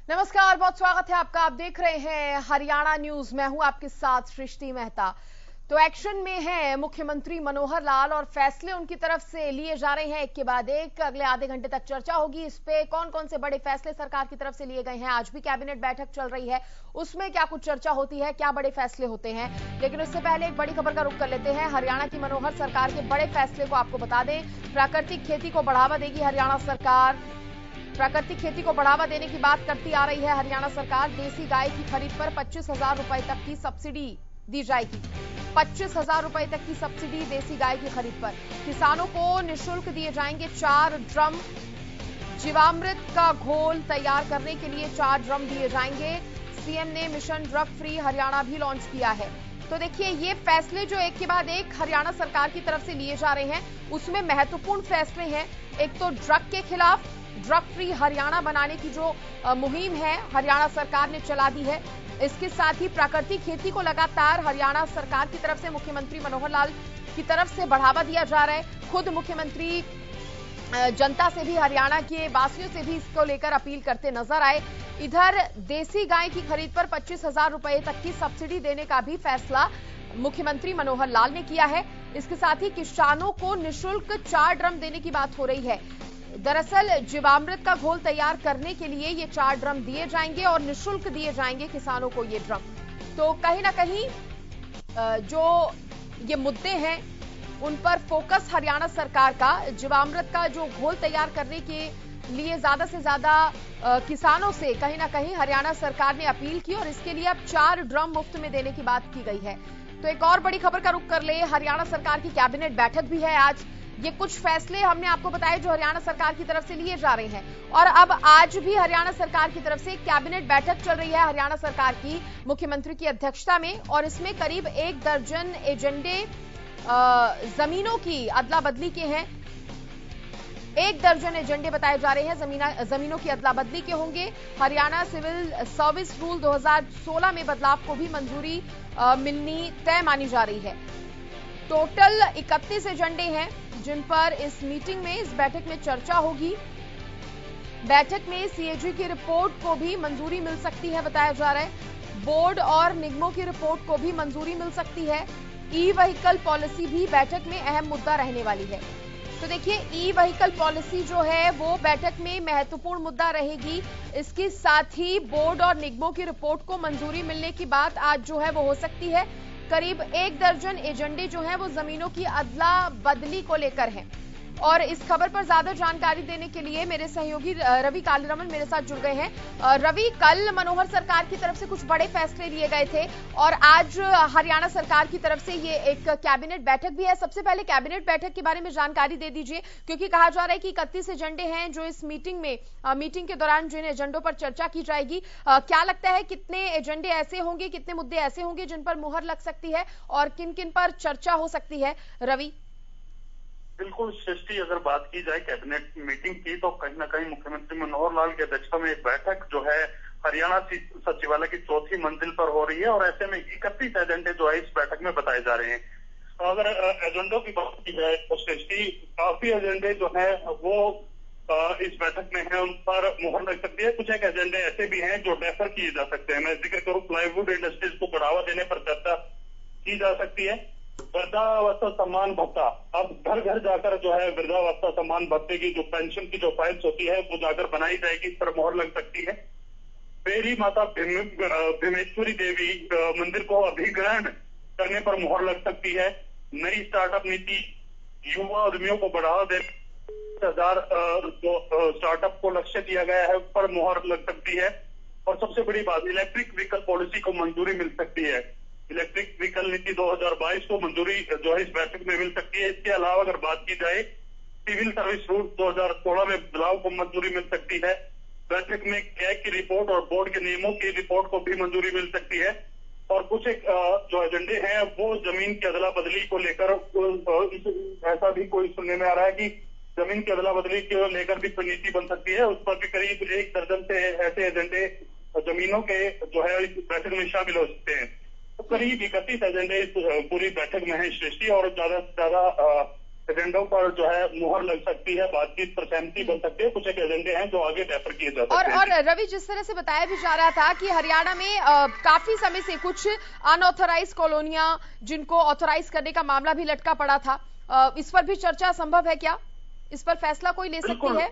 नमस्कार, बहुत स्वागत है आपका। आप देख रहे हैं हरियाणा न्यूज। मैं हूं आपके साथ सृष्टि मेहता। तो एक्शन में है मुख्यमंत्री मनोहर लाल और फैसले उनकी तरफ से लिए जा रहे हैं एक के बाद एक। अगले आधे घंटे तक चर्चा होगी इस पे कौन कौन से बड़े फैसले सरकार की तरफ से लिए गए हैं। आज भी कैबिनेट बैठक चल रही है, उसमें क्या कुछ चर्चा होती है, क्या बड़े फैसले होते हैं। लेकिन उससे पहले एक बड़ी खबर का रुख कर लेते हैं। हरियाणा की मनोहर सरकार के बड़े फैसले को आपको बता दें। प्राकृतिक खेती को बढ़ावा देगी हरियाणा सरकार। प्राकृतिक खेती को बढ़ावा देने की बात करती आ रही है हरियाणा सरकार। देसी गाय की खरीद पर 25,000 रुपए तक की सब्सिडी दी जाएगी। 25,000 रुपए तक की सब्सिडी देसी गाय की खरीद पर। किसानों को निःशुल्क दिए जाएंगे 4 ड्रम। जीवामृत का घोल तैयार करने के लिए 4 ड्रम दिए जाएंगे। सीएम ने मिशन ड्रग फ्री हरियाणा भी लॉन्च किया है। तो देखिए, ये फैसले जो एक के बाद एक हरियाणा सरकार की तरफ से लिए जा रहे हैं, उसमें महत्वपूर्ण फैसले हैं। एक तो ड्रग के खिलाफ ड्रग फ्री हरियाणा बनाने की जो मुहिम है हरियाणा सरकार ने चला दी है। इसके साथ ही प्राकृतिक खेती को लगातार हरियाणा सरकार की तरफ से मुख्यमंत्री मनोहर लाल की तरफ से बढ़ावा दिया जा रहा है। खुद मुख्यमंत्री जनता से भी, हरियाणा के वासियों से भी इसको लेकर अपील करते नजर आए। इधर देसी गाय की खरीद पर 25,000 रुपए तक की सब्सिडी देने का भी फैसला मुख्यमंत्री मनोहर लाल ने किया है। इसके साथ ही किसानों को निःशुल्क 4 ड्रम देने की बात हो रही है। दरअसल जीवामृत का घोल तैयार करने के लिए ये 4 ड्रम दिए जाएंगे और निःशुल्क दिए जाएंगे किसानों को ये ड्रम। तो कहीं ना कहीं जो ये मुद्दे हैं उन पर फोकस हरियाणा सरकार का। जीवामृत का जो घोल तैयार करने के लिए ज्यादा से ज्यादा किसानों से कहीं ना कहीं हरियाणा सरकार ने अपील की और इसके लिए अब 4 ड्रम मुफ्त में देने की बात की गई है। तो एक और बड़ी खबर का रुख कर ले, हरियाणा सरकार की कैबिनेट बैठक भी है आज। ये कुछ फैसले हमने आपको बताए जो हरियाणा सरकार की तरफ से लिए जा रहे हैं। और अब आज भी हरियाणा सरकार की तरफ से कैबिनेट बैठक चल रही है हरियाणा सरकार की, मुख्यमंत्री की अध्यक्षता में। और इसमें करीब 1 दर्जन एजेंडे जमीनों की अदला बदली के हैं। 1 दर्जन एजेंडे बताए जा रहे हैं जमीनों की अदला बदली के होंगे। हरियाणा सिविल सर्विस रूल 2016 में बदलाव को भी मंजूरी मिलनी तय मानी जा रही है। टोटल 31 एजेंडे हैं जिन पर इस मीटिंग में, इस बैठक में चर्चा होगी। बैठक में सीएजी की रिपोर्ट को भी मंजूरी मिल सकती है बताया जा रहा है। बोर्ड और निगमों की रिपोर्ट को भी मंजूरी मिल सकती है। ई व्हीकल पॉलिसी भी बैठक में अहम मुद्दा रहने वाली है। तो देखिए, ई व्हीकल पॉलिसी जो है वो बैठक में महत्वपूर्ण मुद्दा रहेगी। इसके साथ ही बोर्ड और निगमों की रिपोर्ट को मंजूरी मिलने की बात आज जो है वो हो सकती है। करीब 1 दर्जन एजेंडे जो हैं वो जमीनों की अदला बदली को लेकर हैं। और इस खबर पर ज्यादा जानकारी देने के लिए मेरे सहयोगी रवि कालीरमन मेरे साथ जुड़ गए हैं। रवि, कल मनोहर सरकार की तरफ से कुछ बड़े फैसले लिए गए थे और आज हरियाणा सरकार की तरफ से ये एक कैबिनेट बैठक भी है। सबसे पहले कैबिनेट बैठक के बारे में जानकारी दे दीजिए, क्योंकि कहा जा रहा है कि 31 एजेंडे हैं जो इस मीटिंग के दौरान जिन एजेंडों पर चर्चा की जाएगी। क्या लगता है कितने एजेंडे ऐसे होंगे, कितने मुद्दे ऐसे होंगे जिन पर मुहर लग सकती है और किन किन पर चर्चा हो सकती है? रवि। बिल्कुल सृष्टि, अगर बात की जाए कैबिनेट मीटिंग की तो कहीं ना कहीं मुख्यमंत्री मनोहर लाल की अध्यक्षता में एक बैठक जो है हरियाणा सचिवालय की 4थी मंजिल पर हो रही है और ऐसे में 31 एजेंडे जो है इस बैठक में बताए जा रहे हैं। अगर एजेंडों की बात की जाए तो सृष्टि, काफी एजेंडे जो है वो इस बैठक में है, उन पर मुहर लग सकती है। कुछ एक एजेंडे ऐसे भी हैं जो डेफर किए जा सकते हैं। मैं जिक्र करूं, प्लाईवुड इंडस्ट्रीज को बढ़ावा देने पर चर्चा की जा सकती है। वृद्धावस्था सम्मान भत्ता, अब घर घर जाकर जो है वृद्धावस्था सम्मान भत्ते की जो पेंशन की जो फाइल्स होती है वो जाकर बनाई जाएगी, इस पर मोहर लग सकती है। बेरी माता भीमेश्वरी देवी मंदिर को अधिग्रहण करने पर मोहर लग सकती है। नई स्टार्टअप नीति, युवा उद्यमियों को बढ़ावा दे 10,000 जो स्टार्टअप को लक्ष्य दिया गया है उस पर मोहर लग सकती है। और सबसे बड़ी बात, इलेक्ट्रिक व्हीकल पॉलिसी को मंजूरी मिल सकती है। इलेक्ट्रिक व्हीकल नीति 2022 को मंजूरी जो है इस बैठक में मिल सकती है। इसके अलावा अगर बात की जाए, सिविल सर्विस रूल 2016 में बदलाव को मंजूरी मिल सकती है। बैठक में कैग की रिपोर्ट और बोर्ड के नियमों की रिपोर्ट को भी मंजूरी मिल सकती है। और कुछ एक जो एजेंडे हैं वो जमीन की अदला बदली को लेकर, ऐसा भी कोई सुनने में आ रहा है कि जमीन की अदला बदली को लेकर भी कोई नीति बन सकती है। उस पर भी करीब 1 दर्जन से ऐसे एजेंडे जमीनों के जो है इस बैठक में शामिल हो सकते हैं। तो करीब 31 एजेंडे इस पूरी बैठक में है सृष्टि, और ज्यादा से ज्यादा एजेंडों पर जो है मुहर लग सकती है, बातचीत पर सहमति बन सकती है। कुछ एक एजेंडे हैं जो आगे रेफर किए जा सकते हैं। और रवि, जिस तरह से बताया भी जा रहा था कि हरियाणा में काफी समय से कुछ अनऑथराइज कॉलोनियां जिनको ऑथराइज करने का मामला भी लटका पड़ा था, इस पर भी चर्चा संभव है क्या? इस पर फैसला कोई ले सकती है?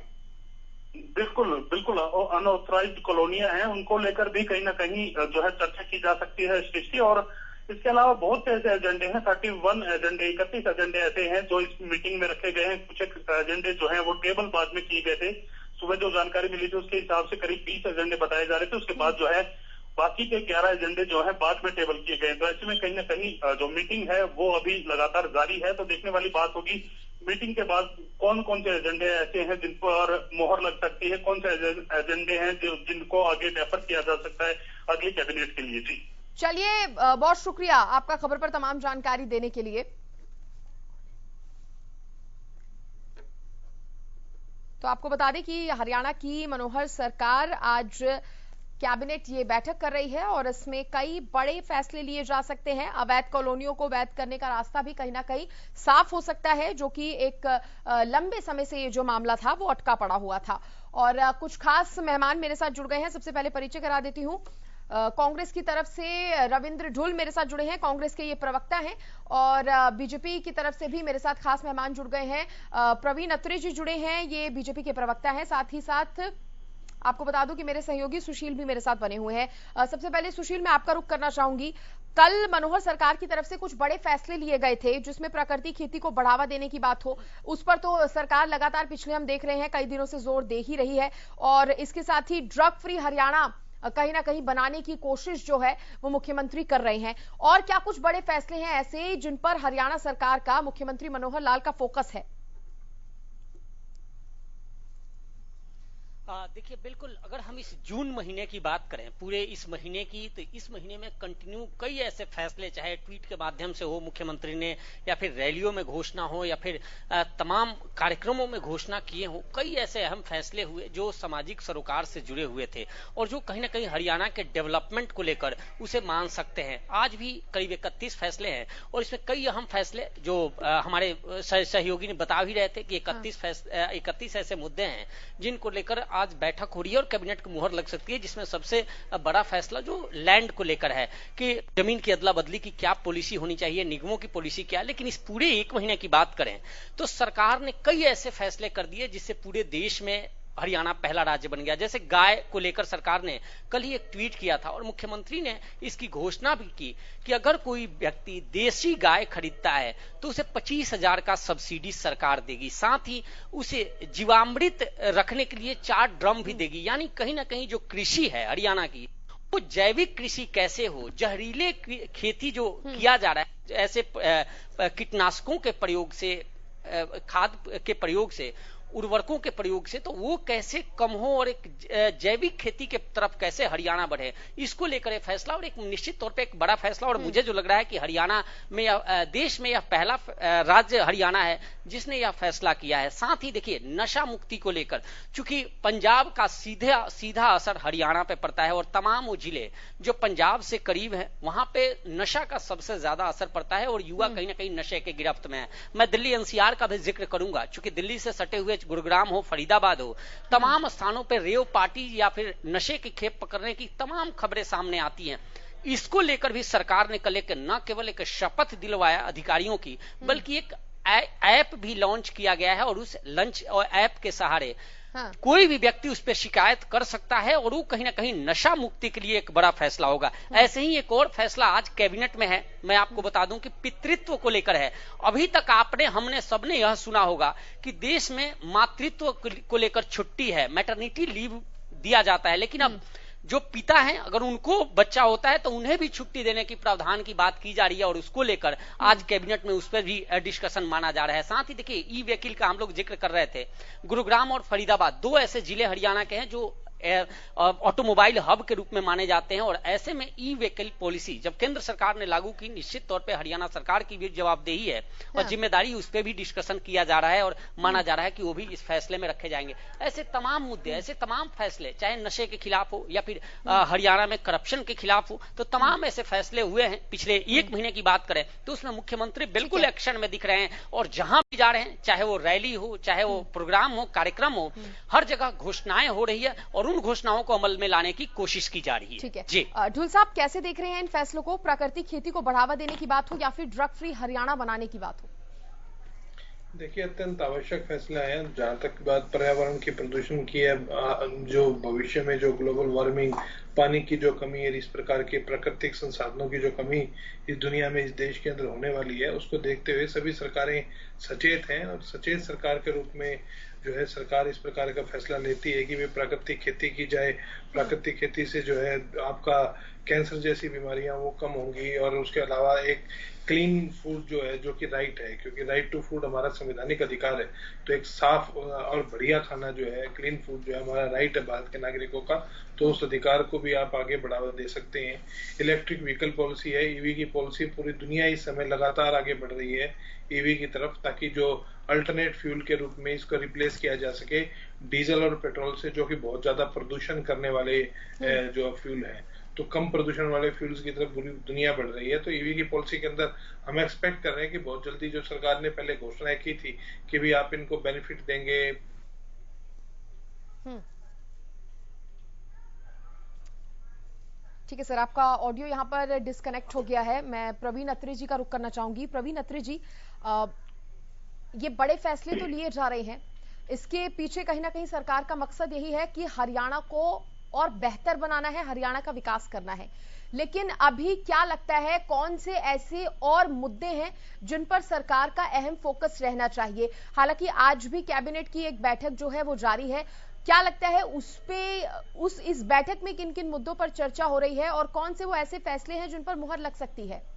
बिल्कुल बिल्कुल, अनऑथराइज्ड कॉलोनियां हैं, उनको लेकर भी कहीं ना कहीं जो है चर्चा की जा सकती है सृष्टि। और इसके अलावा बहुत से ऐसे एजेंडे हैं, 31 एजेंडे, 31 एजेंडे ऐसे हैं जो इस मीटिंग में रखे गए हैं। कुछ एक एजेंडे जो है वो टेबल बाद में किए गए थे। सुबह जो जानकारी मिली थी उसके हिसाब से करीब 20 एजेंडे बताए जा रहे थे। उसके बाद जो है बाकी के 11 एजेंडे जो है बाद में टेबल किए गए। तो ऐसे में कहीं ना कहीं जो मीटिंग है वो अभी लगातार जारी है। तो देखने वाली बात होगी मीटिंग के बाद कौन कौन से एजेंडे ऐसे हैं जिन पर मोहर लग सकती है, कौन से एजेंडे हैं जिनको आगे रेफर किया जा सकता है अगली कैबिनेट के लिए। जी चलिए, बहुत शुक्रिया आपका खबर पर तमाम जानकारी देने के लिए। तो आपको बता दें कि हरियाणा की मनोहर सरकार आज कैबिनेट ये बैठक कर रही है और इसमें कई बड़े फैसले लिए जा सकते हैं। अवैध कॉलोनियों को वैध करने का रास्ता भी कहीं ना कहीं साफ हो सकता है, जो कि एक लंबे समय से ये जो मामला था वो अटका पड़ा हुआ था। और कुछ खास मेहमान मेरे साथ जुड़ गए हैं। सबसे पहले परिचय करा देती हूं। कांग्रेस की तरफ से रविंद्र ढुल मेरे साथ जुड़े हैं, कांग्रेस के ये प्रवक्ता हैं। और बीजेपी की तरफ से भी मेरे साथ खास मेहमान जुड़ गए हैं। प्रवीण अत्रे जी जुड़े हैं, ये बीजेपी के प्रवक्ता हैं। साथ ही साथ आपको बता दूं कि मेरे सहयोगी सुशील भी मेरे साथ बने हुए हैं। सबसे पहले सुशील, मैं आपका रुख करना चाहूंगी। कल मनोहर सरकार की तरफ से कुछ बड़े फैसले लिए गए थे जिसमें प्राकृतिक खेती को बढ़ावा देने की बात हो, उस पर तो सरकार लगातार पिछले हम देख रहे हैं कई दिनों से जोर दे ही रही है। और इसके साथ ही ड्रग फ्री हरियाणा कहीं ना कहीं बनाने की कोशिश जो है वो मुख्यमंत्री कर रहे हैं। और क्या कुछ बड़े फैसले हैं ऐसे जिन पर हरियाणा सरकार का, मुख्यमंत्री मनोहर लाल का फोकस है? देखिए, बिल्कुल अगर हम इस जून महीने की बात करें, पूरे इस महीने की, तो इस महीने में कंटिन्यू कई ऐसे फैसले, चाहे ट्वीट के माध्यम से हो मुख्यमंत्री ने, या फिर रैलियों में घोषणा हो, या फिर तमाम कार्यक्रमों में घोषणा किए हो, कई ऐसे अहम फैसले हुए जो सामाजिक सरोकार से जुड़े हुए थे और जो कहीं ना कहीं हरियाणा के डेवलपमेंट को लेकर उसे मान सकते हैं। आज भी करीब 31 फैसले हैं और इसमें कई अहम फैसले जो हमारे सहयोगी ने बता भी रहे थे कि 31 ऐसे मुद्दे हैं जिनको लेकर आज बैठक हो रही है और कैबिनेट को मुहर लग सकती है। जिसमें सबसे बड़ा फैसला जो लैंड को लेकर है कि जमीन की अदला बदली की क्या पॉलिसी होनी चाहिए, निगमों की पॉलिसी क्या है। लेकिन इस पूरे एक महीने की बात करें तो सरकार ने कई ऐसे फैसले कर दिए जिससे पूरे देश में हरियाणा पहला राज्य बन गया। जैसे गाय को लेकर सरकार ने कल ही एक ट्वीट किया था और मुख्यमंत्री ने इसकी घोषणा भी की कि अगर कोई व्यक्ति देसी गाय खरीदता है तो उसे 25,000 का सब्सिडी सरकार देगी। साथ ही उसे जीवामृत रखने के लिए 4 ड्रम भी देगी। यानी कहीं ना कहीं जो कृषि है हरियाणा की, वो जैविक कृषि कैसे हो, जहरीले खेती जो किया जा रहा है, ऐसे कीटनाशकों के प्रयोग से, खाद के प्रयोग से, उर्वरकों के प्रयोग से, तो वो कैसे कम हो और एक जैविक खेती के तरफ कैसे हरियाणा बढ़े, इसको लेकर एक फैसला और एक निश्चित तौर पे एक बड़ा फैसला। और मुझे जो लग रहा है कि हरियाणा में, देश में यह पहला राज्य हरियाणा है जिसने यह फैसला किया है। साथ ही देखिए, नशा मुक्ति को लेकर, चूंकि पंजाब का सीधा असर हरियाणा पे पड़ता है और तमाम वो जिले जो पंजाब से करीब है वहां पे नशा का सबसे ज्यादा असर पड़ता है और युवा कहीं ना कहीं नशे के गिरफ्त में है। मैं दिल्ली एनसीआर का भी जिक्र करूंगा, चूंकि दिल्ली से सटे हुए गुरुग्राम हो, फरीदाबाद हो, तमाम स्थानों पर रेव पार्टी या फिर नशे की खेप पकड़ने की तमाम खबरें सामने आती हैं। इसको लेकर भी सरकार ने कल एक न केवल एक शपथ दिलवाया अधिकारियों की, बल्कि एक ऐप भी लॉन्च किया गया है और उस लंच और ऐप के सहारे कोई भी व्यक्ति उस पर शिकायत कर सकता है और वो कहीं ना कहीं नशा मुक्ति के लिए एक बड़ा फैसला होगा। ऐसे ही एक और फैसला आज कैबिनेट में है, मैं आपको बता दूं कि पितृत्व को लेकर है। अभी तक हमने सबने यह सुना होगा कि देश में मातृत्व को लेकर छुट्टी है, मैटरनिटी लीव दिया जाता है, लेकिन अब जो पिता हैं अगर उनको बच्चा होता है तो उन्हें भी छुट्टी देने की प्रावधान की बात की जा रही है और उसको लेकर आज कैबिनेट में उस पर भी डिस्कशन माना जा रहा है। साथ ही देखिए, ई व्हीकल का हम लोग जिक्र कर रहे थे, गुरुग्राम और फरीदाबाद 2 ऐसे जिले हरियाणा के हैं जो ऑटोमोबाइल हब के रूप में माने जाते हैं। और ऐसे में ई व्हीकल पॉलिसी जब केंद्र सरकार ने लागू की, निश्चित तौर पे हरियाणा सरकार की भी जवाबदेही है और जिम्मेदारी, उस पर भी डिस्कशन किया जा रहा है और माना जा रहा है कि वो भी इस फैसले में रखे जाएंगे। ऐसे तमाम मुद्दे, ऐसे तमाम फैसले, चाहे नशे के खिलाफ हो या फिर हरियाणा में करप्शन के खिलाफ हो, तो तमाम ऐसे फैसले हुए हैं। पिछले एक महीने की बात करें तो उसमें मुख्यमंत्री बिल्कुल एक्शन में दिख रहे हैं और जहां भी जा रहे हैं, चाहे वो रैली हो, चाहे वो प्रोग्राम हो, कार्यक्रम हो, हर जगह घोषणाएं हो रही है और उन घोषणाओं को अमल में लाने की कोशिश की जा रही है। ठीक है जी ढुल साहब, कैसे देख रहे हैं इन फैसलों को? प्राकृतिक खेती को बढ़ावा देने की बात हो या फिर ड्रग फ्री हरियाणा बनाने की बात हो? देखिए, अत्यंत आवश्यक फैसला है। जहां तक बात पर्यावरण के प्रदूषण की है, जो भविष्य में जो ग्लोबल वार्मिंग, पानी की जो कमी है, इस प्रकार के प्राकृतिक संसाधनों की जो कमी इस दुनिया में, इस देश के अंदर होने वाली है, उसको देखते हुए सभी सरकारें सचेत हैं और सचेत सरकार के रूप में जो है सरकार इस प्रकार का फैसला लेती है कि वे प्राकृतिक खेती की जाए। प्राकृतिक खेती से जो है आपका कैंसर जैसी बीमारियां वो कम होंगी और उसके अलावा एक क्लीन फूड जो है, जो कि राइट है, क्योंकि राइट टू फूड हमारा संवैधानिक अधिकार है। तो एक साफ और बढ़िया खाना जो है, क्लीन फूड जो है हमारा राइट है भारत के नागरिकों का, तो उस अधिकार को भी आप आगे बढ़ावा दे सकते हैं। इलेक्ट्रिक व्हीकल पॉलिसी है, ईवी की पॉलिसी, पूरी दुनिया इस समय लगातार आगे बढ़ रही है ईवी की तरफ, ताकि जो अल्टरनेट फ्यूल के रूप में इसको रिप्लेस किया जा सके डीजल और पेट्रोल से, जो कि बहुत ज्यादा प्रदूषण करने वाले जो फ्यूल है। तो कम प्रदूषण वाले फ्यूल्स की तरफ पूरी दुनिया बढ़ रही है। तो ईवी की पॉलिसी के अंदर हम एक्सपेक्ट कर रहे हैं कि बहुत जल्दी, जो सरकार ने पहले घोषणाएं की थी कि भी आप इनको बेनिफिट देंगे। ठीक है सर, आपका ऑडियो यहाँ पर डिस्कनेक्ट हो गया है। मैं प्रवीण अत्री जी का रुख करना चाहूंगी। प्रवीण अत्री जी, ये बड़े फैसले तो लिए जा रहे हैं, इसके पीछे कहीं ना कहीं सरकार का मकसद यही है कि हरियाणा को और बेहतर बनाना है, हरियाणा का विकास करना है। लेकिन अभी क्या लगता है, कौन से ऐसे और मुद्दे हैं जिन पर सरकार का अहम फोकस रहना चाहिए? हालांकि आज भी कैबिनेट की एक बैठक जो है वो जारी है, क्या लगता है इस बैठक में किन किन मुद्दों पर चर्चा हो रही है और कौन से वो ऐसे फैसले हैं जिन पर मुहर लग सकती है?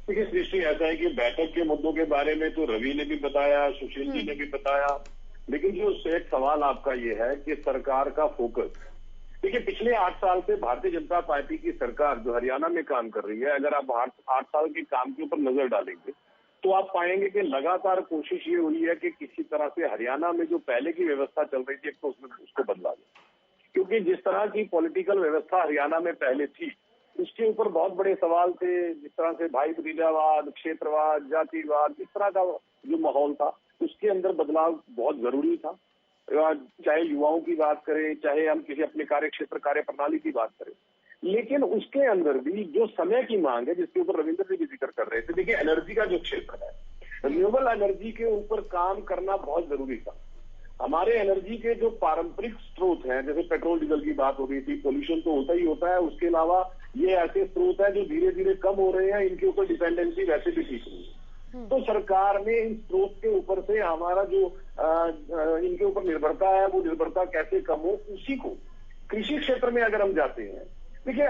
देखिए सृष्टि, ऐसा है कि बैठक के मुद्दों के बारे में तो रवि ने भी बताया, सुशील जी ने भी बताया, लेकिन जो एक सवाल आपका ये है कि सरकार का फोकस। देखिए, पिछले 8 साल से भारतीय जनता पार्टी की सरकार जो हरियाणा में काम कर रही है, अगर आप 8 साल के काम के ऊपर नजर डालेंगे तो आप पाएंगे कि लगातार कोशिश ये हुई है कि किसी तरह से हरियाणा में जो पहले की व्यवस्था चल रही थी तो उसको बदला जाए। क्योंकि जिस तरह की पॉलिटिकल व्यवस्था हरियाणा में पहले थी, उसके ऊपर बहुत बड़े सवाल थे। जिस तरह से भाई भतीजावाद, क्षेत्रवाद, जातिवाद, इस तरह का जो माहौल था, उसके अंदर बदलाव बहुत जरूरी था। चाहे युवाओं की बात करें, चाहे हम किसी अपने कार्य क्षेत्र, कार्य प्रणाली की बात करें, लेकिन उसके अंदर भी जो समय की मांग है, जिसके ऊपर रविंद्र जी भी जिक्र कर रहे थे। देखिए, एनर्जी का जो क्षेत्र है, रिन्यूएबल एनर्जी के ऊपर काम करना बहुत जरूरी था। हमारे एनर्जी के जो पारंपरिक स्रोत हैं, जैसे पेट्रोल डीजल की बात हो रही थी, पोल्यूशन तो होता ही होता है, उसके अलावा ये ऐसे स्रोत हैं जो धीरे धीरे कम हो रहे हैं, इनके ऊपर डिपेंडेंसी वैसे भी ठीक नहीं है। तो सरकार ने इन स्रोत के ऊपर से हमारा जो इनके ऊपर निर्भरता है, वो निर्भरता कैसे कम हो, उसी को कृषि क्षेत्र में अगर हम जाते हैं। देखिए,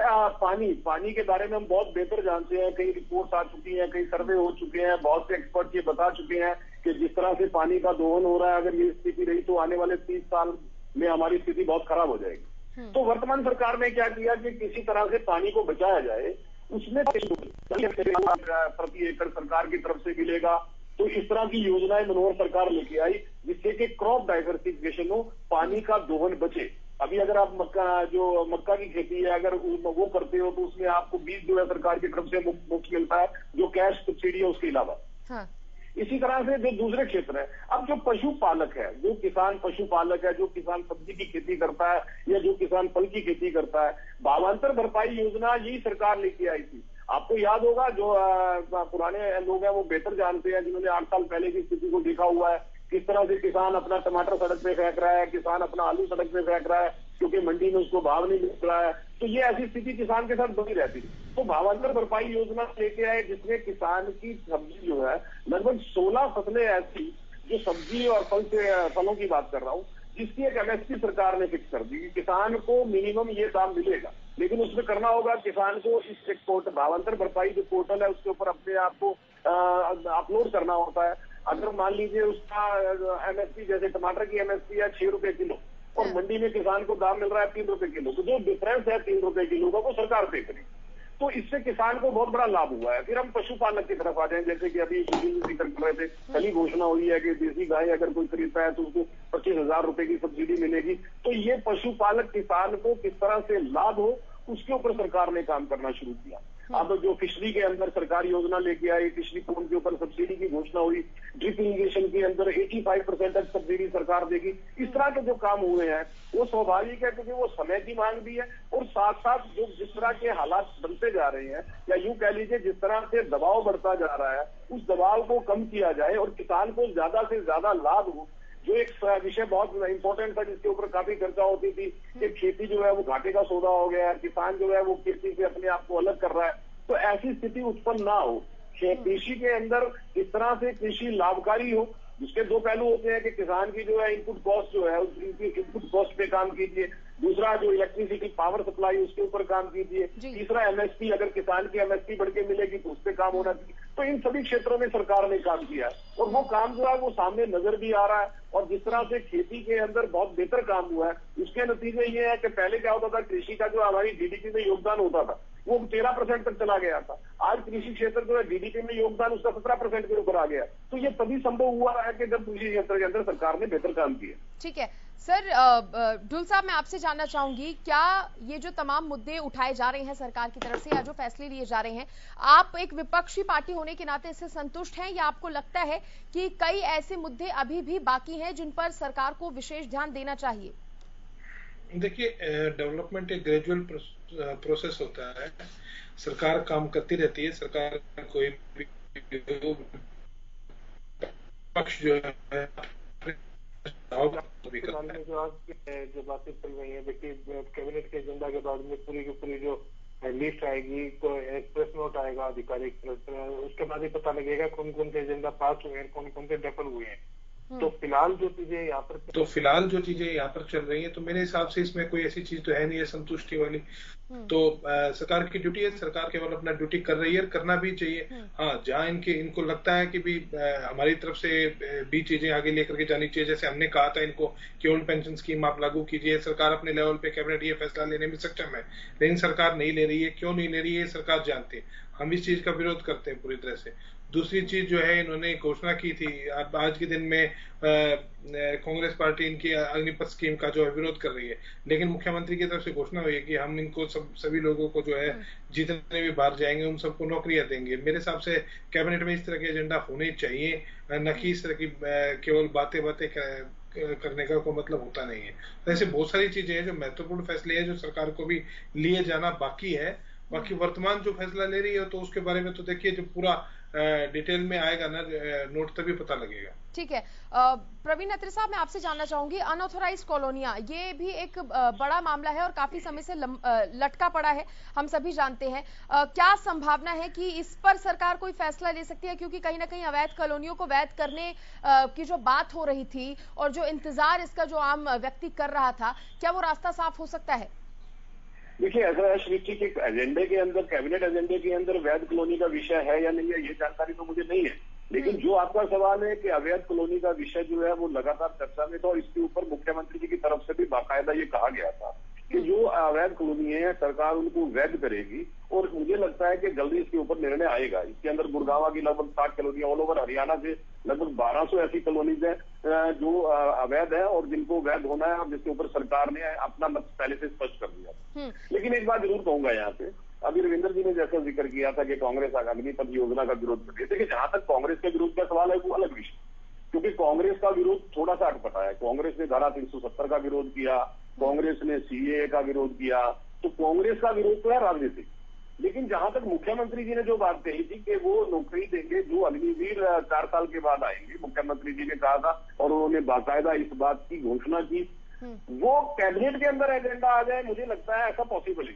पानी के बारे में हम बहुत बेहतर जानते हैं, कई रिपोर्ट्स आ चुकी हैं, कई सर्वे हो चुके हैं, बहुत से एक्सपर्ट ये बता चुके हैं कि जिस तरह से पानी का दोहन हो रहा है, अगर ये स्थिति रही तो आने वाले 30 साल में हमारी स्थिति बहुत खराब हो जाएगी। तो वर्तमान सरकार ने क्या किया कि किसी तरह से पानी को बचाया जाए, उसमें प्रति एकड़ सरकार की तरफ से मिलेगा। तो इस तरह की योजनाएं मनोहर सरकार लेके आई, जिससे कि क्रॉप डाइवर्सिफिकेशन हो, पानी का दोहन बचे। अभी अगर आप मक्का की खेती है, अगर वो करते हो तो उसमें आपको बीज जो है सरकार की तरफ से मुफ्त मिलता है, जो कैश सब्सिडी है उसके अलावा। हाँ। इसी तरह से जो दूसरे क्षेत्र है, अब जो पशुपालक है, जो किसान पशुपालक है, जो किसान सब्जी की खेती करता है या जो किसान फल की खेती करता है, भावांतर भरपाई योजना यही सरकार लेके आई थी। आपको याद होगा, जो पुराने लोग हैं वो बेहतर जानते हैं, जिन्होंने 8 साल पहले की स्थिति को देखा हुआ है, किस तरह से किसान अपना टमाटर सड़क पे फेंक रहा है, किसान अपना आलू सड़क पे फेंक रहा है, क्योंकि मंडी में उसको भाव नहीं मिल रहा है। तो ये ऐसी स्थिति किसान के साथ बनी रहती है। तो भावांतर भरपाई योजना लेके आए, जिसमें किसान की सब्जी जो है, लगभग 16 फसलें ऐसी जो सब्जी और फलों की बात कर रहा हूँ, जिसकी एक एमएसपी सरकार ने फिक्स कर दी कि किसान को मिनिमम ये दाम मिलेगा। लेकिन उसमें करना होगा किसान को इस भावांतर भरपाई जो पोर्टल है उसके ऊपर अपने आप को अपलोड करना होता है। अगर मान लीजिए उसका एमएसपी, जैसे टमाटर की एमएसपी है 6 रुपए किलो, और मंडी में किसान को दाम मिल रहा है 3 रुपए किलो, तो जो डिफरेंस है 3 रुपए किलो का वो सरकार पे करेगी। तो इससे किसान को बहुत बड़ा लाभ हुआ है। फिर हम पशुपालक की तरफ आ जाएं, जैसे कि अभी जिक्र कर रहे थे, कल ही घोषणा हुई है कि देसी गाय अगर कोई खरीदता है तो उसको 25,000 रुपए की सब्सिडी मिलेगी। तो ये पशुपालक किसान को किस तरह से लाभ हो उसके ऊपर सरकार ने काम करना शुरू किया। अब जो फिशरी के अंदर सरकार योजना लेके आई, फिशरी पोर्ट के ऊपर सब्सिडी की घोषणा हुई, ड्रिप इरिगेशन के अंदर 85% तक सब्सिडी सरकार देगी। इस तरह के जो काम हुए हैं वो स्वाभाविक है, क्योंकि वो समय की मांग भी है और साथ साथ जो जिस तरह के हालात बनते जा रहे हैं, या यूं कह लीजिए जिस तरह से दबाव बढ़ता जा रहा है, उस दबाव को कम किया जाए और किसान को ज्यादा से ज्यादा लाभ हो। जो एक विषय बहुत इंपॉर्टेंट था जिसके ऊपर काफी चर्चा होती थी कि खेती जो है वो घाटे का सौदा हो गया है, किसान जो है वो खेती से अपने आप को अलग कर रहा है, तो ऐसी स्थिति उत्पन्न ना हो। कृषि के अंदर इस तरह से कृषि लाभकारी हो, जिसके दो पहलू होते हैं कि किसान की जो है इनपुट कॉस्ट जो है उनकी इनपुट कॉस्ट पे काम कीजिए, दूसरा जो इलेक्ट्रिसिटी पावर सप्लाई उसके ऊपर काम कीजिए, तीसरा एमएसपी, अगर किसान की एमएसपी बढ़ के मिलेगी तो उस पर काम होना चाहिए। तो इन सभी क्षेत्रों में सरकार ने काम किया है और वो काम जो है वो सामने नजर भी आ रहा है। और जिस तरह से खेती के अंदर बहुत बेहतर काम हुआ है, उसके नतीजे ये है कि पहले क्या होता था, कृषि का जो हमारी जीडीपी में योगदान होता था वो 13% तक चला गया था। आज कृषि क्षेत्र जो है जीडीपी में योगदान उसका 17% के ऊपर आ गया। तो ये तभी संभव हुआ है कि जब कृषि क्षेत्र के अंदर सरकार ने बेहतर काम किया। ठीक है सर, ढुल साहब मैं आपसे जानना चाहूंगी, क्या ये जो तमाम मुद्दे उठाए जा रहे हैं सरकार की तरफ से या जो फैसले लिए जा रहे हैं, आप एक विपक्षी पार्टी होने के नाते इससे संतुष्ट हैं या आपको लगता है कि कई ऐसे मुद्दे अभी भी बाकी हैं जिन पर सरकार को विशेष ध्यान देना चाहिए? देखिए, डेवलपमेंट एक ग्रेजुअल प्रोसेस होता है। सरकार काम करती रहती है। सरकार कोई भी पक्ष जो है जो आज जो बातें चल रही है, देखिए कैबिनेट के एजेंडा के बाद में पूरी की पूरी जो लिस्ट आएगी, तो एक प्रेस नोट आएगा आधिकारिक, उसके बाद ही पता लगेगा कौन कौन से एजेंडा पास हुए हैं, कौन कौन से डेफर हुए हैं। तो फिलहाल जो चीजें यहाँ पर चल रही है, तो मेरे हिसाब से इसमें कोई ऐसी चीज तो है नहीं है संतुष्टि वाली। तो सरकार की ड्यूटी है, सरकार केवल अपना ड्यूटी कर रही है, करना भी चाहिए। हाँ, जहाँ इनको लगता है कि भी हमारी तरफ से भी चीजें आगे लेकर के जानी चाहिए, जैसे हमने कहा था इनको कि ओल्ड पेंशन स्कीम आप लागू कीजिए, सरकार अपने लेवल पे कैबिनेट ये फैसला लेने में सक्षम है, लेकिन सरकार नहीं ले रही है। क्यों नहीं ले रही है सरकार जानती है। हम इस चीज का विरोध करते हैं पूरी तरह से। दूसरी चीज जो है, इन्होंने घोषणा की थी आज के दिन में, कांग्रेस पार्टी इनकी अग्निपथ स्कीम का जो है विरोध कर रही है, लेकिन मुख्यमंत्री की तरफ से घोषणा हुई है कि हम इनको सभी लोगों को जो है जितने भी बाहर जाएंगे उन सबको नौकरियां देंगे। मेरे हिसाब से कैबिनेट में इस तरह के एजेंडा होने चाहिए, न कि इस तरह की केवल बातें करने का कोई मतलब होता नहीं है। तो ऐसे बहुत सारी चीजें हैं जो महत्वपूर्ण फैसले हैं जो सरकार को भी लिए जाना बाकी है। बाकी वर्तमान जो फैसला ले रही है तो उसके बारे में तो देखिए जो पूरा डिटेल में आएगा ना नोट, तभी पता लगेगा। ठीक है, प्रवीण अत्री साहब मैं आपसे जानना चाहूंगी, अनऑथोराइज्ड कॉलोनियां ये भी एक बड़ा मामला है और काफी समय से लटका पड़ा है, हम सभी जानते हैं। क्या संभावना है कि इस पर सरकार कोई फैसला ले सकती है, क्योंकि कहीं ना कहीं अवैध कॉलोनियों को वैध करने की जो बात हो रही थी और जो इंतजार इसका जो आम व्यक्ति कर रहा था, क्या वो रास्ता साफ हो सकता है? देखिए, ऐसा है श्री के एजेंडे के अंदर, कैबिनेट एजेंडे के अंदर वैध कॉलोनी का विषय है या नहीं है, ये जानकारी तो मुझे नहीं है। लेकिन जो आपका सवाल है कि अवैध कॉलोनी का विषय जो है वो लगातार चर्चा में था और इसके ऊपर मुख्यमंत्री जी की तरफ से भी बाकायदा ये कहा गया था कि जो अवैध कॉलोनी है सरकार उनको वैध करेगी और मुझे लगता है कि जल्दी इसके ऊपर निर्णय आएगा। इसके अंदर गुड़गांव की लगभग 60 कॉलोनियां, ऑल ओवर हरियाणा से लगभग 1200 ऐसी कॉलोनीज है जो अवैध है और जिनको वैध होना है और जिसके ऊपर सरकार ने अपना मत पहले से स्पष्ट कर दिया। लेकिन एक बात जरूर कहूंगा यहाँ पे, अभी रविंद्र जी ने जैसा जिक्र किया था कि कांग्रेस अग्निपथ योजना का विरोध कर रही है। देखिए, जहां तक कांग्रेस के विरोध का सवाल है वो अलग विषय, क्योंकि कांग्रेस का विरोध थोड़ा सा अटपटा है। कांग्रेस ने धारा 370 का विरोध किया, कांग्रेस ने सीएए का विरोध किया, तो कांग्रेस का विरोध तो है राजनीतिक। लेकिन जहां तक मुख्यमंत्री जी ने जो बात कही थी कि वो नौकरी देंगे जो अग्निवीर 4 साल के बाद आएंगे, मुख्यमंत्री जी ने कहा था और उन्होंने बाकायदा इस बात की घोषणा की, वो कैबिनेट के अंदर एजेंडा आ जाए, मुझे लगता है ऐसा पॉसिबल है,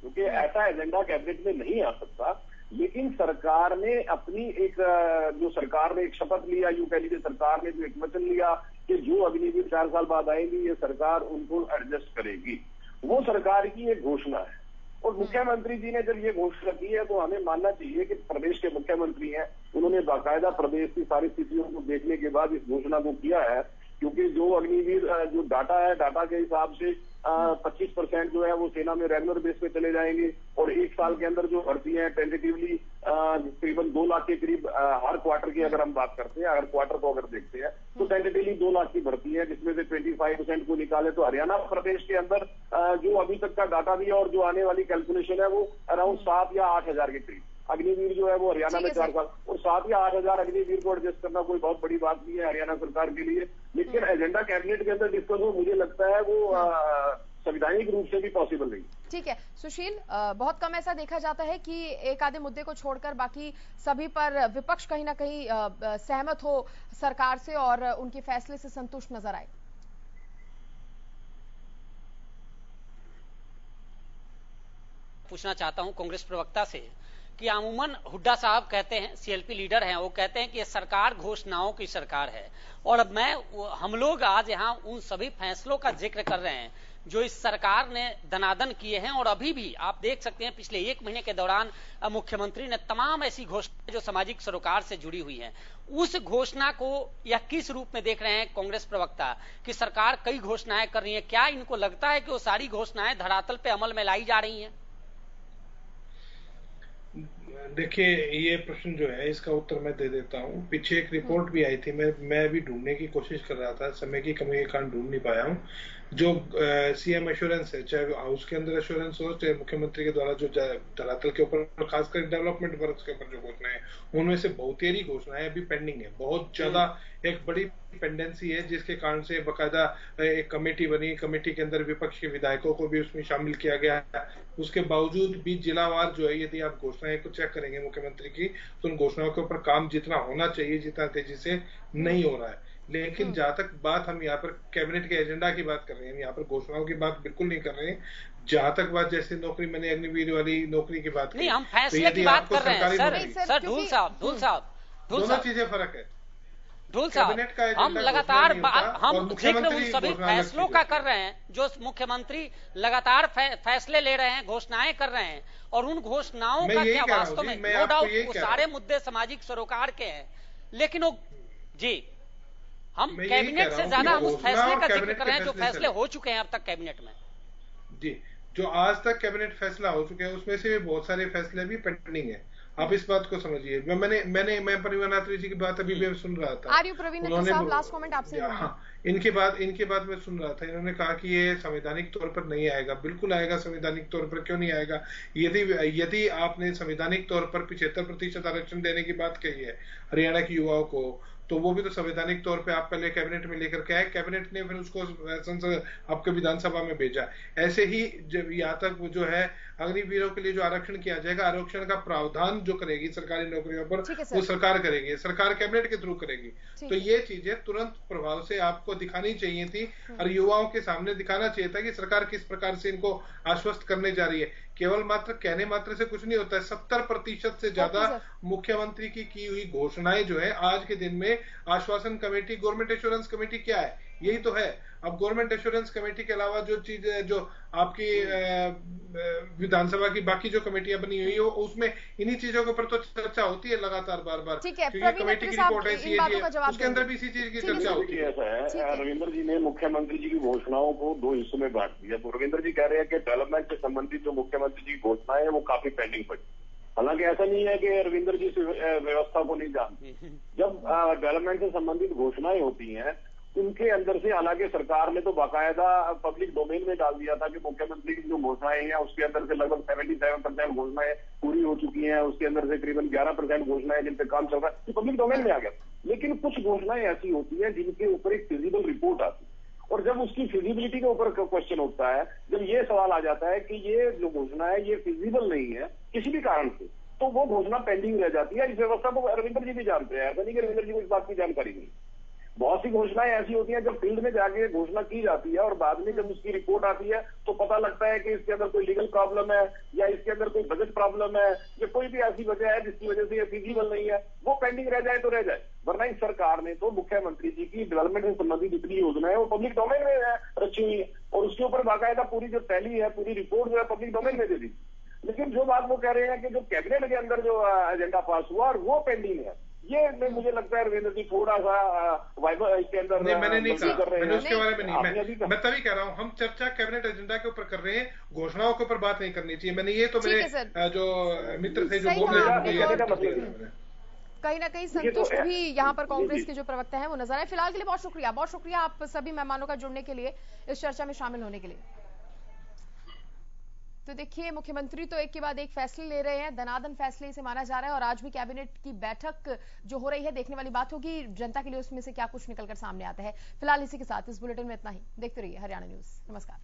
क्योंकि ऐसा एजेंडा कैबिनेट में नहीं आ सकता। लेकिन सरकार ने अपनी एक जो सरकार ने एक शपथ लिया, यूं कह लीजिए सरकार ने जो एक वचन लिया कि जो अग्निवीर 4 साल बाद आएंगे ये सरकार उनको एडजस्ट करेगी, वो सरकार की एक घोषणा है। और मुख्यमंत्री जी ने जब ये घोषणा की है तो हमें मानना चाहिए कि प्रदेश के मुख्यमंत्री हैं, उन्होंने बाकायदा प्रदेश की सारी स्थितियों को देखने के बाद इस घोषणा को किया है क्योंकि जो अग्निवीर जो डाटा है, डाटा के हिसाब से 25% जो है वो सेना में रेगुलर बेस पे चले जाएंगे और एक साल के अंदर जो भर्ती है टेंटेटिवली तकरीबन 2 लाख के करीब हर क्वार्टर की अगर हम बात करते हैं, हर क्वार्टर को अगर देखते हैं तो टेंटेटिवली 2 लाख की भर्ती है, जिसमें से 25% को निकाले तो हरियाणा प्रदेश के अंदर जो अभी तक का डाटा भी है और जो आने वाली कैलकुलेशन है वो अराउंड 7 या 8 हजार के करीब अग्निवीर जो है वो हरियाणा में 4 साल और 7 या 8 हजार अग्निवीर को एडजस्ट करना कोई बहुत बड़ी बात नहीं है हरियाणा सरकार के लिए। लेकिन एजेंडा कैबिनेट के अंदर डिस्कस हो, मुझे लगता है वो संवैधानिक रूप से भी पॉसिबल नहीं। ठीक है सुशील, बहुत कम ऐसा देखा जाता है कि एक आधे मुद्दे को छोड़कर बाकी सभी पर विपक्ष कहीं ना कहीं सहमत हो सरकार से और उनके फैसले से संतुष्ट नजर आए। पूछना चाहता हूं कांग्रेस प्रवक्ता से कि अमूमन हुड्डा साहब कहते हैं, सीएलपी लीडर हैं, वो कहते हैं कि ये सरकार घोषणाओं की सरकार है और हम लोग आज यहाँ उन सभी फैसलों का जिक्र कर रहे हैं जो इस सरकार ने दनादन किए हैं और अभी भी आप देख सकते हैं पिछले 1 महीने के दौरान मुख्यमंत्री ने तमाम ऐसी घोषणाएं जो सामाजिक सरोकार से जुड़ी हुई हैं, उस घोषणा को या किस रूप में देख रहे हैं कांग्रेस प्रवक्ता कि सरकार कई घोषणाएं कर रही है, क्या इनको लगता है कि वो सारी घोषणाएं धरातल पे अमल में लाई जा रही हैं? देखिए, ये प्रश्न जो है इसका उत्तर मैं दे देता हूँ। पीछे एक रिपोर्ट भी आई थी, मैं भी ढूंढने की कोशिश कर रहा था, समय की कमी के कारण ढूंढ नहीं पाया हूँ। जो सीएम एश्योरेंस है, चाहे हाउस के अंदर एश्योरेंस हो, चाहे मुख्यमंत्री के द्वारा जो धरातल के ऊपर खासकर डेवलपमेंट वर्क के ऊपर जो घोषणाएं हैं, उनमें से बहुतेरी घोषणाएं अभी पेंडिंग है। बहुत ज्यादा एक बड़ी पेंडेंसी है जिसके कारण से बकायदा एक कमेटी बनी, कमेटी के अंदर विपक्ष के विधायकों को भी उसमें शामिल किया गया है। उसके बावजूद भी जिलावार जो है, यदि आप घोषणाएं को चेक करेंगे मुख्यमंत्री की, तो उन घोषणाओं के ऊपर काम जितना होना चाहिए जितना तेजी से नहीं हो रहा है। लेकिन जहां तक बात हम यहाँ पर कैबिनेट के एजेंडा की बात कर रहे हैं, यहाँ पर घोषणाओं की बात बिल्कुल नहीं कर रहे हैं। जहां तक बात जैसे नौकरी, मैंने अग्निवीर वाली नौकरी की बात नहीं, हम फैसले की बात कर रहे हैं सर ढूल साहब दोनों चीजें फरक है। ढूल साहब, हम लगातार हम जिक्र उन सभी फैसलों का कर रहे हैं जो मुख्यमंत्री लगातार फैसले ले रहे हैं, घोषणाएं कर रहे हैं, और उन घोषणाओं का क्या वास्तव में, नो डाउट वो सारे मुद्दे सामाजिक सरोकार के हैं, लेकिन वो जी हम कैबिनेट से ज्यादा हम उस फैसले का जिक्र कर रहे हैं जो फैसले हो चुके हैं अब तक कैबिनेट में। जी, जो आज तक कैबिनेट फैसला हो चुके हैं उसमें से भी बहुत सारे फैसले भी पेंडिंग है। आप इस बात को समझिए। मैं परिवहन जी की बात अभी भी सुन रहा था। आर यू प्रवीण साहब, लास्ट कमेंट आपसे। हाँ, इनके बाद मैं सुन रहा था, इन्होंने कहा कि ये संवैधानिक तौर पर नहीं आएगा। बिल्कुल आएगा संवैधानिक तौर पर, क्यों नहीं आएगा? यदि आपने संवैधानिक तौर पर 75% आरक्षण देने की बात कही है हरियाणा के युवाओं को, तो वो भी तो संवैधानिक तौर पे आप पहले कैबिनेट में लेकर के आए, कैबिनेट ने फिर उसको संसद आपके विधानसभा में भेजा। ऐसे ही जब यहाँ तक वो जो है अग्निवीरों के लिए जो आरक्षण किया जाएगा, आरक्षण का प्रावधान जो करेगी सरकारी नौकरियों पर, वो सरकार करेगी, सरकार कैबिनेट के थ्रू करेगी। तो ये चीजें तुरंत प्रभाव से आपको दिखानी चाहिए थी और युवाओं के सामने दिखाना चाहिए था कि सरकार किस प्रकार से इनको आश्वस्त करने जा रही है। केवल मात्र कहने मात्र से कुछ नहीं होता है। 70% से ज्यादा मुख्यमंत्री की हुई घोषणाएं जो है आज के दिन में आश्वासन कमेटी, गवर्नमेंट एश्योरेंस कमेटी क्या है, यही तो है। अब गवर्नमेंट एश्योरेंस कमेटी के अलावा जो चीज जो आपकी विधानसभा की बाकी जो कमेटियां बनी हुई है उसमें इन्हीं चीजों के ऊपर तो चर्चा होती है लगातार बार-बार, क्योंकि कमेटी की रिपोर्ट ऐसी है, उसके अंदर भी इसी चीज की चर्चा होती है। ऐसा है, रविंद्र जी ने मुख्यमंत्री जी की घोषणाओं को 2 हिस्सों में बांट दिया। तो रविंद्र जी कह रहे हैं कि डेवलपमेंट से संबंधित जो मुख्यमंत्री जी की घोषणाएं है वो काफी पेंडिंग पड़ी। हालांकि ऐसा नहीं है कि रविंद्र जी व्यवस्था को नहीं जानते। जब डेवलपमेंट से संबंधित घोषणाएं होती हैं उनके अंदर से, हालांकि सरकार ने तो बाकायदा पब्लिक डोमेन में डाल दिया था कि मुख्यमंत्री की जो घोषणाएं हैं उसके अंदर से लगभग 77% घोषणाएं पूरी हो चुकी हैं, उसके अंदर से करीबन 11% घोषणाएं जिन पे काम चल रहा है, तो पब्लिक डोमेन में आ गया। लेकिन कुछ घोषणाएं ऐसी होती हैं जिनके ऊपर एक फिजिबल रिपोर्ट आती है, और जब उसकी फिजिबिलिटी के ऊपर क्वेश्चन उठता है, जब ये सवाल आ जाता है कि ये जो घोषणा है ये फिजिबल नहीं है किसी भी कारण से, तो वो घोषणा पेंडिंग रह जाती है। इस व्यवस्था को रविंद्र जी भी जानते हैं, ऐसा नहीं कि रविंद्र जी को इस बात की जानकारी नहीं। बहुत सी घोषणाएं ऐसी होती हैं जब फील्ड में जाके घोषणा की जाती है और बाद में जब उसकी रिपोर्ट आती है तो पता लगता है कि इसके अंदर कोई लीगल प्रॉब्लम है या इसके अंदर कोई बजट प्रॉब्लम है या कोई भी ऐसी वजह है जिसकी वजह से ये फिजिबल नहीं है। वो पेंडिंग रह जाए तो रह जाए, वरना इस सरकार ने तो मुख्यमंत्री जी की डेवलपमेंट से संबंधित जितनी योजना है वो पब्लिक डोमेन में रखी हुई है और उसके ऊपर बाकायदा पूरी जो टैली है, पूरी रिपोर्ट जो है पब्लिक डोमेन में दे दी। लेकिन जो बात वो कह रहे हैं कि जो कैबिनेट के अंदर जो एजेंडा पास हुआ और वो पेंडिंग है, ये मुझे लगता है रविंद्र जी थोड़ा सा वाइबर के अंदर नहीं, मैंने नहीं कहा, मैंने उसके बारे में नहीं, मैं तभी कह रहा हूँ हम चर्चा कैबिनेट एजेंडा के ऊपर कर रहे हैं, घोषणाओं के ऊपर बात नहीं करनी चाहिए। मैंने ये तो मेरे जो मित्र थे जो बोलने कहीं ना कहीं संतुष्ट भी यहाँ पर कांग्रेस के जो प्रवक्ता हैं वो नजर आए। फिलहाल के लिए बहुत शुक्रिया आप सभी मेहमानों का जुड़ने के लिए, इस चर्चा में शामिल होने के लिए। तो देखिए मुख्यमंत्री तो एक के बाद एक फैसले ले रहे हैं, दनादन फैसले इसे माना जा रहा है और आज भी कैबिनेट की बैठक जो हो रही है देखने वाली बात होगी जनता के लिए उसमें से क्या कुछ निकलकर सामने आता है। फिलहाल इसी के साथ इस बुलेटिन में इतना ही। देखते रहिए हरियाणा न्यूज। नमस्कार।